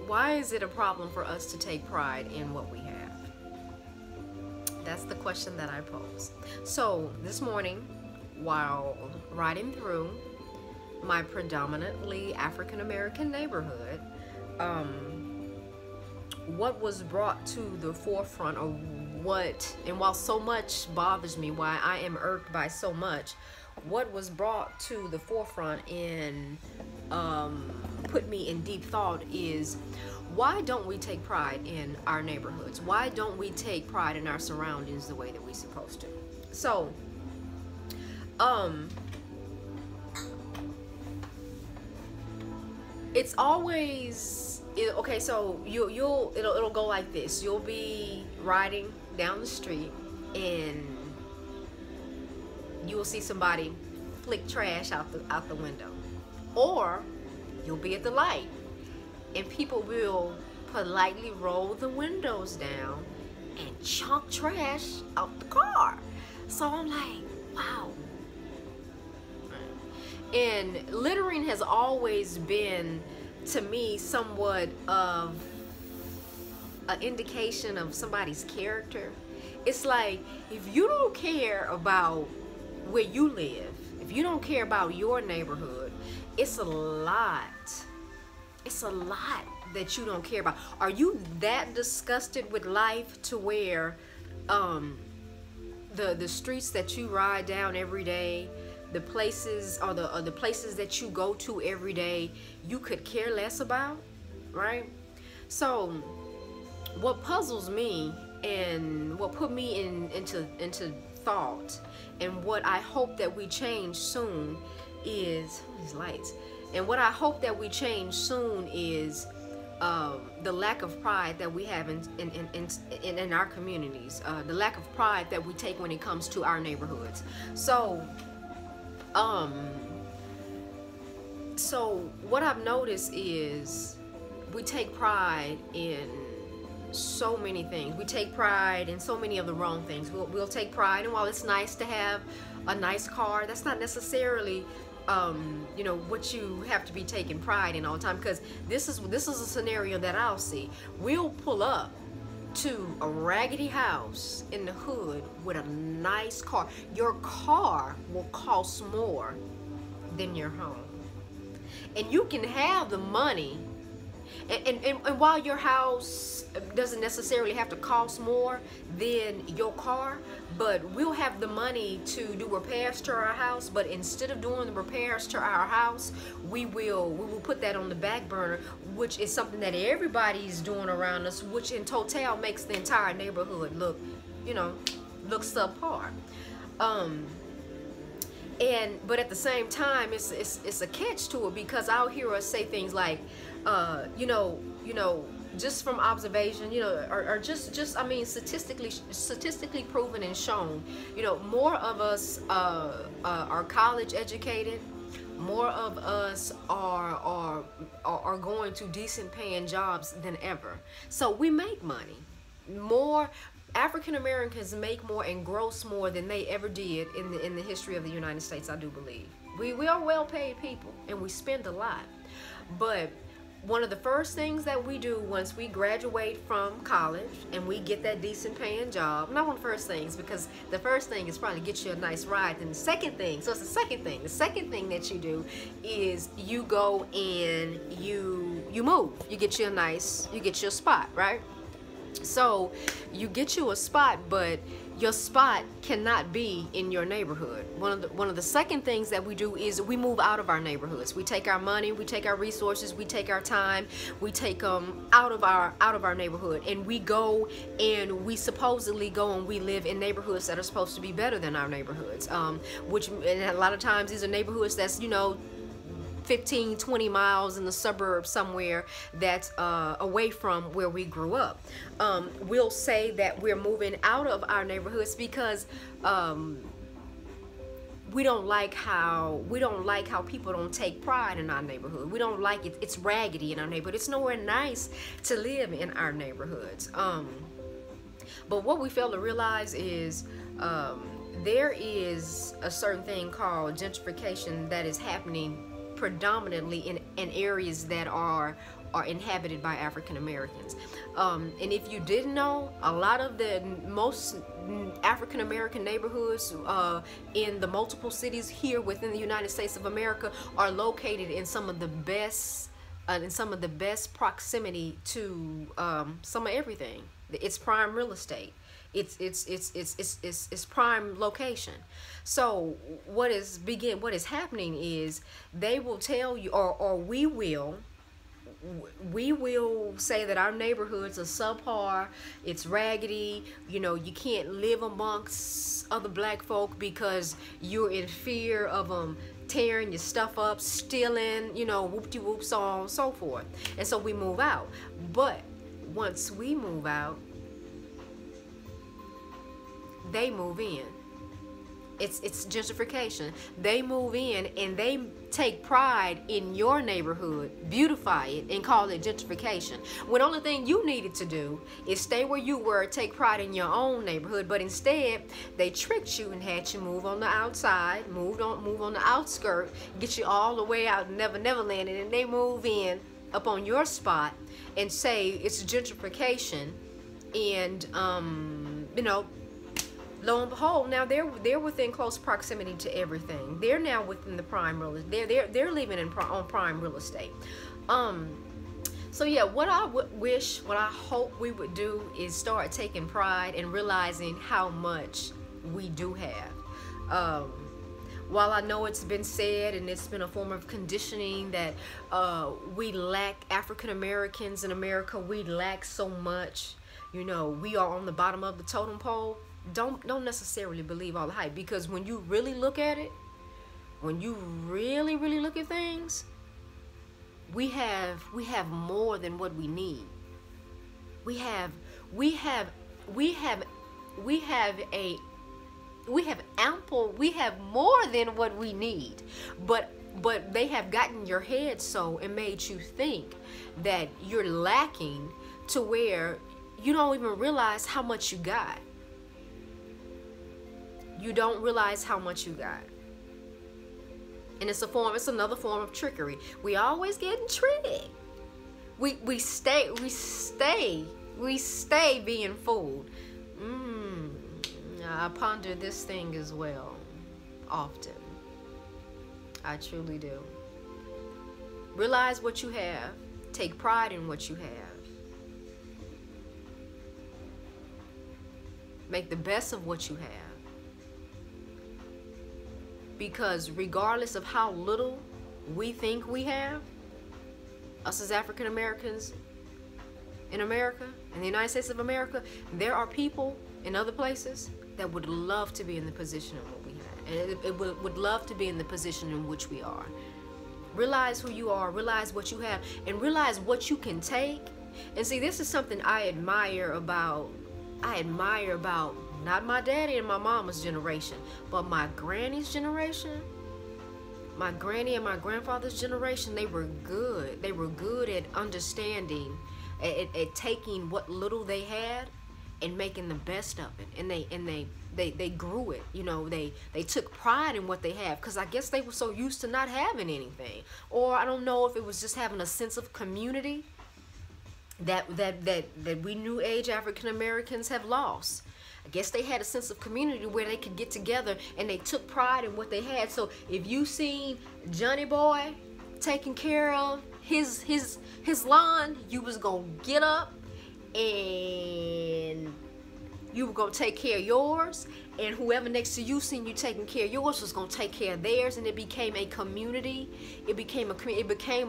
why is it a problem for us to take pride in what we have? That's the question that I pose. So this morning, while riding through my predominantly African American neighborhood, what was brought to the forefront, or what, and while so much bothers me, why I am irked by so much, what was brought to the forefront and put me in deep thought is, why don't we take pride in our neighborhoods? Why don't we take pride in our surroundings the way that we're supposed to? So, it's always okay. So it'll go like this. You'll be riding down the street and you will see somebody flick trash out the window, or you'll be at the light and people will politely roll the windows down and chunk trash out the car. So I'm like, wow. And littering has always been, to me, somewhat of an indication of somebody's character. It's like, if you don't care about where you live, if you don't care about your neighborhood, it's a lot. It's a lot that you don't care about. Are you that disgusted with life to where the streets that you ride down every day, the places or the places that you go to every day, you could care less about, right? So what puzzles me and what put me into thought, and what I hope that we change soon is these lights. And what I hope that we change soon is the lack of pride that we have in our communities, the lack of pride that we take when it comes to our neighborhoods. So what I've noticed is we take pride in so many things. We take pride in so many of the wrong things. We'll take pride, and while it's nice to have a nice car, that's not necessarily you know, what you have to be taking pride in all the time. Because this is a scenario that I'll see. We'll pull up to a raggedy house in the hood with a nice car. Your car will cost more than your home, and you can have the money, and while your house doesn't necessarily have to cost more than your car, but we'll have the money to do repairs to our house. But instead of doing the repairs to our house, we will put that on the back burner, which is something that everybody's doing around us, which in total makes the entire neighborhood look, you know, look subpar. But at the same time, it's a catch to it, because I'll hear us say things like, you know, just from observation, you know, or just I mean, statistically proven and shown, you know, more of us are college educated, more of us are going to decent paying jobs than ever. So we make money more. African Americans make more and gross more than they ever did in the history of the United States, I do believe. We are well paid people, and we spend a lot. But one of the first things that we do once we graduate from college and we get that decent paying job, not one of the first things, because the first thing is probably get you a nice ride. Then the second thing, so it's the second thing that you do is you go and you move. You get you a spot, right? So you get you a spot, but your spot cannot be in your neighborhood. One of the second things that we do is we move out of our neighborhoods. We take our money, we take our resources, we take our time, we take them out of our neighborhood, and we go and we supposedly go and we live in neighborhoods that are supposed to be better than our neighborhoods. Which, and a lot of times these are neighborhoods that's, you know, 15, 20 miles in the suburbs somewhere that's away from where we grew up. We'll say that we're moving out of our neighborhoods because we don't like how people don't take pride in our neighborhood. We don't like it. It's raggedy in our neighborhood. It's nowhere nice to live in our neighborhoods. But what we fail to realize is there is a certain thing called gentrification that is happening predominantly in areas that are are inhabited by African Americans. And if you didn't know, a lot of the most African American neighborhoods in the multiple cities here within the United States of America are located in some of the best proximity to some of everything. It's prime real estate. It's prime location. So what is happening is they will tell you, or we will say that our neighborhoods are subpar, it's raggedy, you know, you can't live amongst other black folk because you're in fear of them tearing your stuff up, stealing, you know, whoop-de-whoop, so on and so forth. And so we move out. But once we move out, they move in. It's gentrification. They move in and they take pride in your neighborhood, beautify it, and call it gentrification. When the only thing you needed to do is stay where you were, take pride in your own neighborhood. But instead, they tricked you and had you move on the outside, move on the outskirt, get you all the way out in Neverland, and then they move in up on your spot and say it's gentrification. And you know, lo and behold, now they're within close proximity to everything. They're now within the prime real estate. They're living on prime real estate. So yeah, what I hope we would do is start taking pride and realizing how much we do have. While I know it's been said and it's been a form of conditioning that we lack, African Americans in America, we lack so much. You know, we are on the bottom of the totem pole. Don't necessarily believe all the hype, because when you really look at it, when you really look at things, we have more than what we need. We have more than what we need. But they have gotten your head so and made you think that you're lacking to where you don't even realize how much you got. You don't realize how much you got. And it's another form of trickery. We always getting tricked. We stay being fooled. I ponder this thing as well often. I truly do. Realize what you have. Take pride in what you have. Make the best of what you have. Because regardless of how little we think we have, us as African Americans in America, in the United States of America, there are people in other places that would love to be in the position of what we have. And it would love to be in the position in which we are. Realize who you are, realize what you have, and realize what you can take. And see, this is something I admire about not my daddy and my mama's generation, but my granny's generation. My granny and my grandfather's generation, they were good. They were good at understanding, at taking what little they had and making the best of it. And they grew it. You know, they took pride in what they have, because I guess they were so used to not having anything. Or I don't know if it was just having a sense of community that we new age African Americans have lost. I guess they had a sense of community where they could get together and they took pride in what they had. So if you seen Johnny Boy taking care of his lawn, you was gonna get up and you were gonna take care of yours, and whoever next to you seen you taking care of yours was gonna take care of theirs, and it became a community. It became a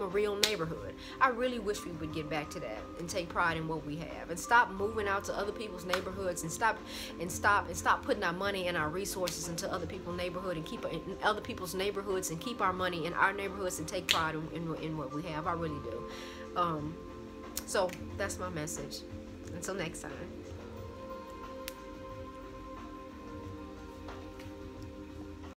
real neighborhood. I really wish we would get back to that and take pride in what we have, and stop moving out to other people's neighborhoods, and stop putting our money and our resources into other people's neighborhood, and keep in other people's neighborhoods, and keep our money in our neighborhoods, and take pride in what we have. I really do. So that's my message. Until next time.